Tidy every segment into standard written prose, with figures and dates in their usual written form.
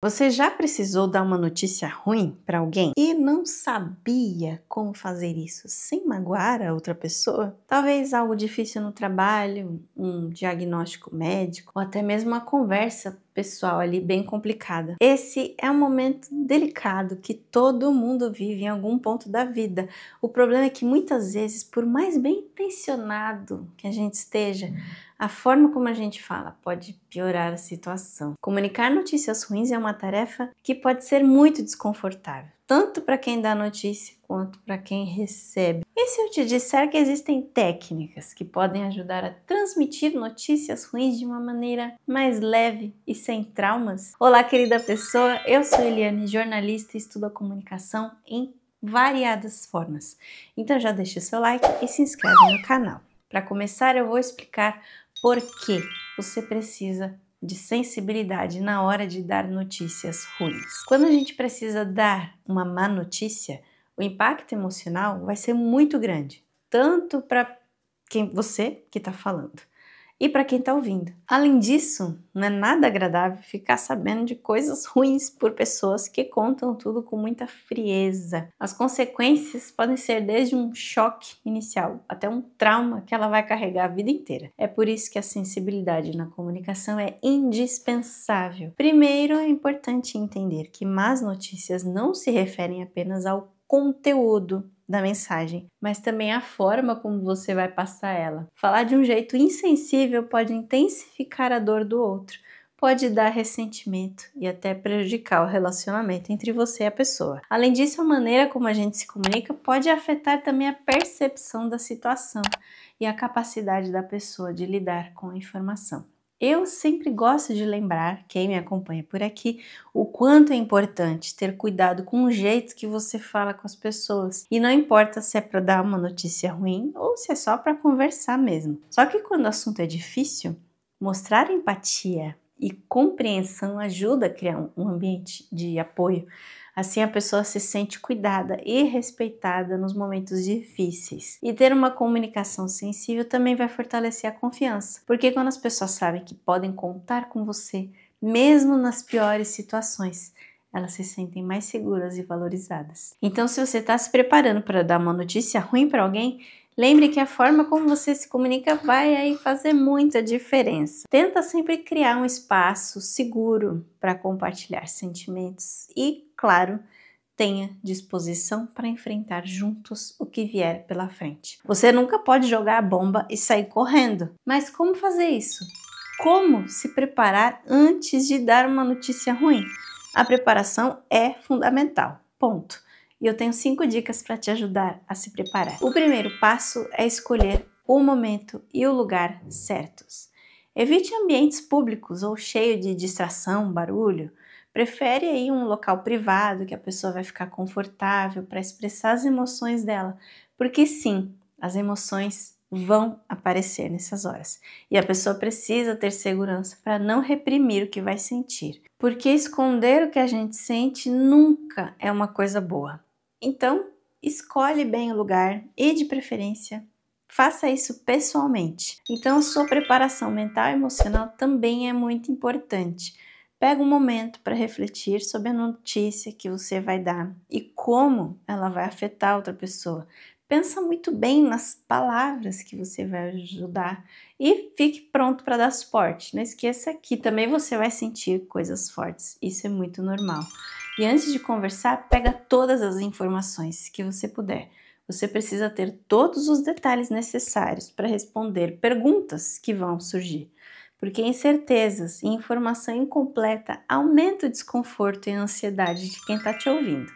Você já precisou dar uma notícia ruim para alguém e não sabia como fazer isso sem magoar a outra pessoa? Talvez algo difícil no trabalho, um diagnóstico médico ou até mesmo uma conversa pessoal ali bem complicada. Esse é um momento delicado que todo mundo vive em algum ponto da vida. O problema é que muitas vezes, por mais bem intencionado que a gente esteja, a forma como a gente fala pode piorar a situação. Comunicar notícias ruins é uma tarefa que pode ser muito desconfortável, tanto para quem dá a notícia quanto para quem recebe. E se eu te disser que existem técnicas que podem ajudar a transmitir notícias ruins de uma maneira mais leve e sem traumas? Olá, querida pessoa, eu sou Eliane, jornalista e estudo a comunicação em variadas formas. Então já deixa o seu like e se inscreve no canal. Para começar, eu vou explicar por que você precisa de sensibilidade na hora de dar notícias ruins. Quando a gente precisa dar uma má notícia, o impacto emocional vai ser muito grande, tanto para você que está falando e para quem está ouvindo. Além disso, não é nada agradável ficar sabendo de coisas ruins por pessoas que contam tudo com muita frieza. As consequências podem ser desde um choque inicial até um trauma que ela vai carregar a vida inteira. É por isso que a sensibilidade na comunicação é indispensável. Primeiro, é importante entender que más notícias não se referem apenas ao conteúdo da mensagem, mas também a forma como você vai passar ela. Falar de um jeito insensível pode intensificar a dor do outro, pode dar ressentimento e até prejudicar o relacionamento entre você e a pessoa. Além disso, a maneira como a gente se comunica pode afetar também a percepção da situação e a capacidade da pessoa de lidar com a informação. Eu sempre gosto de lembrar, quem me acompanha por aqui, o quanto é importante ter cuidado com o jeito que você fala com as pessoas. E não importa se é para dar uma notícia ruim ou se é só para conversar mesmo. Só que quando o assunto é difícil, mostrar empatia e compreensão ajuda a criar um ambiente de apoio. Assim a pessoa se sente cuidada e respeitada nos momentos difíceis. E ter uma comunicação sensível também vai fortalecer a confiança, porque quando as pessoas sabem que podem contar com você, mesmo nas piores situações, elas se sentem mais seguras e valorizadas. Então, se você está se preparando para dar uma notícia ruim para alguém, lembre que a forma como você se comunica vai aí fazer muita diferença. Tenta sempre criar um espaço seguro para compartilhar sentimentos e, claro, tenha disposição para enfrentar juntos o que vier pela frente. Você nunca pode jogar a bomba e sair correndo, mas como fazer isso? Como se preparar antes de dar uma notícia ruim? A preparação é fundamental, ponto. E eu tenho 5 dicas para te ajudar a se preparar. O primeiro passo é escolher o momento e o lugar certos. Evite ambientes públicos ou cheios de distração, barulho. Prefere aí um local privado que a pessoa vai ficar confortável para expressar as emoções dela, porque sim, as emoções vão aparecer nessas horas e a pessoa precisa ter segurança para não reprimir o que vai sentir, porque esconder o que a gente sente nunca é uma coisa boa. Então, escolhe bem o lugar e, de preferência, faça isso pessoalmente. Então, a sua preparação mental e emocional também é muito importante. Pega um momento para refletir sobre a notícia que você vai dar e como ela vai afetar outra pessoa. Pensa muito bem nas palavras que você vai ajudar e fique pronto para dar suporte. Não esqueça que também você vai sentir coisas fortes, isso é muito normal. E antes de conversar, pega todas as informações que você puder. Você precisa ter todos os detalhes necessários para responder perguntas que vão surgir, porque incertezas e informação incompleta aumentam o desconforto e a ansiedade de quem está te ouvindo.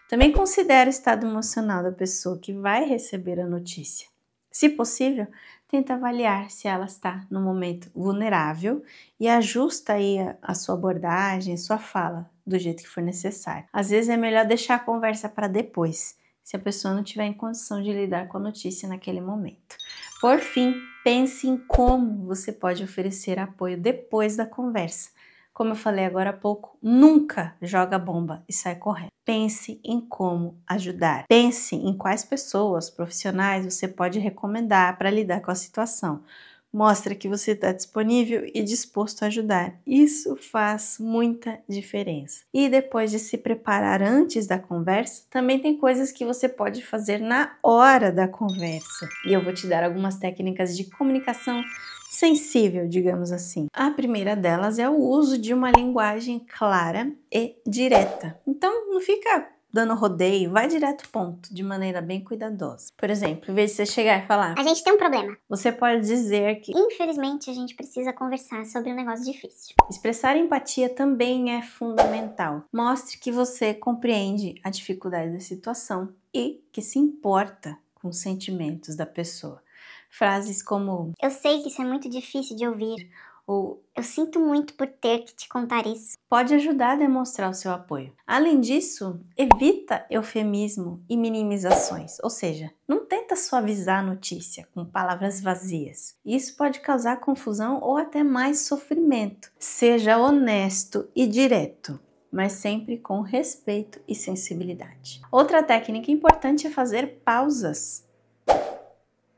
Também considere o estado emocional da pessoa que vai receber a notícia. Se possível, tenta avaliar se ela está no momento vulnerável e ajusta aí a sua abordagem, a sua fala do jeito que for necessário. Às vezes é melhor deixar a conversa para depois, se a pessoa não tiver em condição de lidar com a notícia naquele momento. Por fim, pense em como você pode oferecer apoio depois da conversa. Como eu falei agora há pouco, nunca joga a bomba e sai correndo. Pense em como ajudar. Pense em quais pessoas profissionais você pode recomendar para lidar com a situação. Mostra que você está disponível e disposto a ajudar. Isso faz muita diferença. E depois de se preparar antes da conversa, também tem coisas que você pode fazer na hora da conversa. E eu vou te dar algumas técnicas de comunicação sensível, digamos assim. A primeira delas é o uso de uma linguagem clara e direta. Então, não fica dando rodeio, vai direto ao ponto, de maneira bem cuidadosa. Por exemplo, em vez de você chegar e falar: a gente tem um problema. Você pode dizer que infelizmente a gente precisa conversar sobre um negócio difícil. Expressar empatia também é fundamental. Mostre que você compreende a dificuldade da situação e que se importa com os sentimentos da pessoa. Frases como eu sei que isso é muito difícil de ouvir, ou eu sinto muito por ter que te contar isso. Pode ajudar a demonstrar o seu apoio. Além disso, evita eufemismo e minimizações, ou seja, não tenta suavizar a notícia com palavras vazias. Isso pode causar confusão ou até mais sofrimento. Seja honesto e direto, mas sempre com respeito e sensibilidade. Outra técnica importante é fazer pausas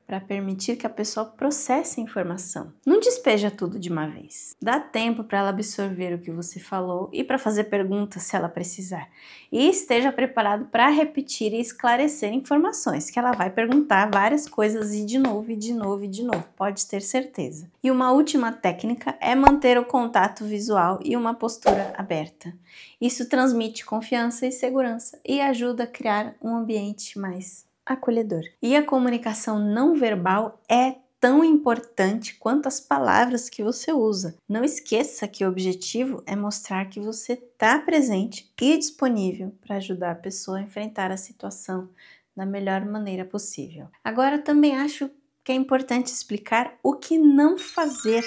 para permitir que a pessoa processe a informação. Não despeja tudo de uma vez. Dá tempo para ela absorver o que você falou e para fazer perguntas se ela precisar. E esteja preparado para repetir e esclarecer informações, que ela vai perguntar várias coisas e de novo, e de novo, e de novo, pode ter certeza. E uma última técnica é manter o contato visual e uma postura aberta. Isso transmite confiança e segurança e ajuda a criar um ambiente mais acolhedor. E a comunicação não verbal é tão importante quanto as palavras que você usa. Não esqueça que o objetivo é mostrar que você está presente e disponível para ajudar a pessoa a enfrentar a situação da melhor maneira possível. Agora, também acho que é importante explicar o que não fazer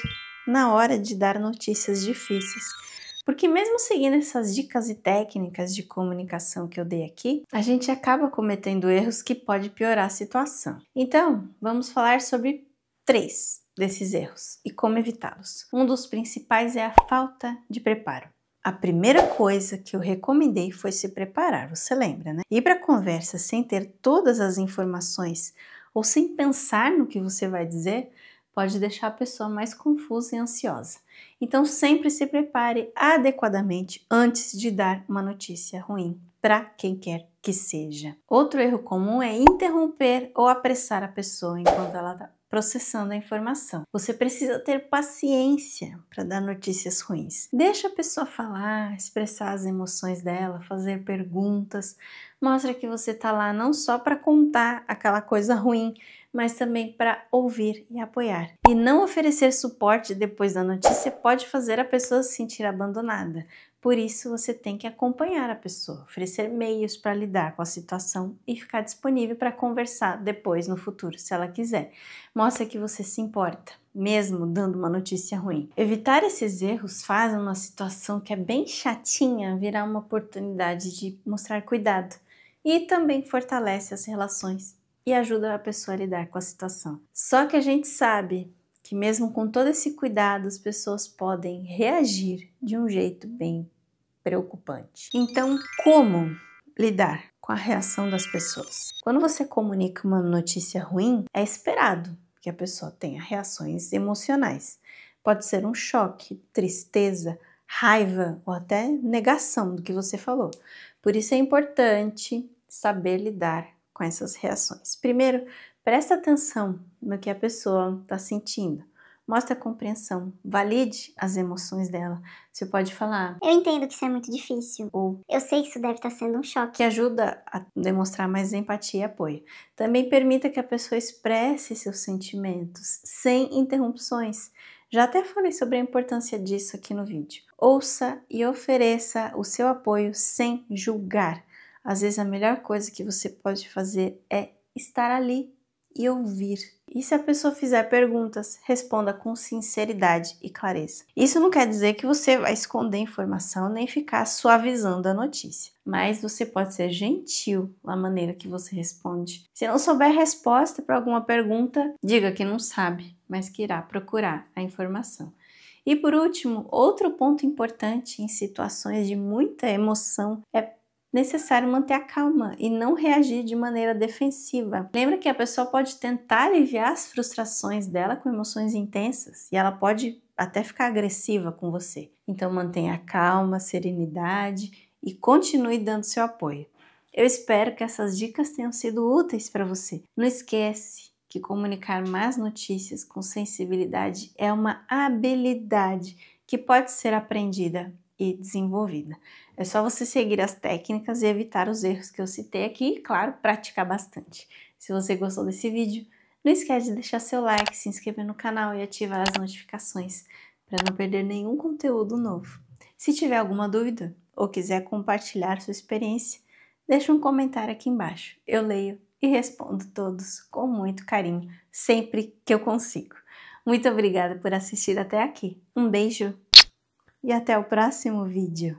na hora de dar notícias difíceis. Porque mesmo seguindo essas dicas e técnicas de comunicação que eu dei aqui, a gente acaba cometendo erros que podem piorar a situação. Então, vamos falar sobre 3 desses erros e como evitá-los. Um dos principais é a falta de preparo. A primeira coisa que eu recomendei foi se preparar, você lembra, né? Ir para a conversa sem ter todas as informações ou sem pensar no que você vai dizer pode deixar a pessoa mais confusa e ansiosa. Então, sempre se prepare adequadamente antes de dar uma notícia ruim para quem quer que seja. Outro erro comum é interromper ou apressar a pessoa enquanto ela está processando a informação. Você precisa ter paciência para dar notícias ruins. Deixa a pessoa falar, expressar as emoções dela, fazer perguntas. Mostra que você está lá não só para contar aquela coisa ruim, mas também para ouvir e apoiar. E não oferecer suporte depois da notícia pode fazer a pessoa se sentir abandonada. Por isso, você tem que acompanhar a pessoa, oferecer meios para lidar com a situação e ficar disponível para conversar depois, no futuro, se ela quiser. Mostra que você se importa, mesmo dando uma notícia ruim. Evitar esses erros faz uma situação que é bem chatinha virar uma oportunidade de mostrar cuidado e também fortalece as relações e ajuda a pessoa a lidar com a situação. Só que a gente sabe que mesmo com todo esse cuidado, as pessoas podem reagir de um jeito bem preocupante. Então, como lidar com a reação das pessoas? Quando você comunica uma notícia ruim, é esperado que a pessoa tenha reações emocionais. Pode ser um choque, tristeza, raiva ou até negação do que você falou. Por isso é importante saber lidar com essas reações. Primeiro, presta atenção no que a pessoa está sentindo. Mostre compreensão, valide as emoções dela. Você pode falar: eu entendo que isso é muito difícil, ou eu sei que isso deve estar sendo um choque, que ajuda a demonstrar mais empatia e apoio. Também permita que a pessoa expresse seus sentimentos sem interrupções. Já até falei sobre a importância disso aqui no vídeo. Ouça e ofereça o seu apoio sem julgar. Às vezes a melhor coisa que você pode fazer é estar ali e ouvir. E se a pessoa fizer perguntas, responda com sinceridade e clareza. Isso não quer dizer que você vai esconder informação nem ficar suavizando a notícia, mas você pode ser gentil na maneira que você responde. Se não souber a resposta para alguma pergunta, diga que não sabe, mas que irá procurar a informação. E por último, outro ponto importante em situações de muita emoção é necessário manter a calma e não reagir de maneira defensiva. Lembra que a pessoa pode tentar aliviar as frustrações dela com emoções intensas e ela pode até ficar agressiva com você. Então mantenha a calma, a serenidade e continue dando seu apoio. Eu espero que essas dicas tenham sido úteis para você. Não esquece que comunicar más notícias com sensibilidade é uma habilidade que pode ser aprendida e desenvolvida. É só você seguir as técnicas e evitar os erros que eu citei aqui e, claro, praticar bastante. Se você gostou desse vídeo, não esquece de deixar seu like, se inscrever no canal e ativar as notificações para não perder nenhum conteúdo novo. Se tiver alguma dúvida ou quiser compartilhar sua experiência, deixa um comentário aqui embaixo. Eu leio e respondo todos com muito carinho, sempre que eu consigo. Muito obrigada por assistir até aqui. Um beijo e até o próximo vídeo.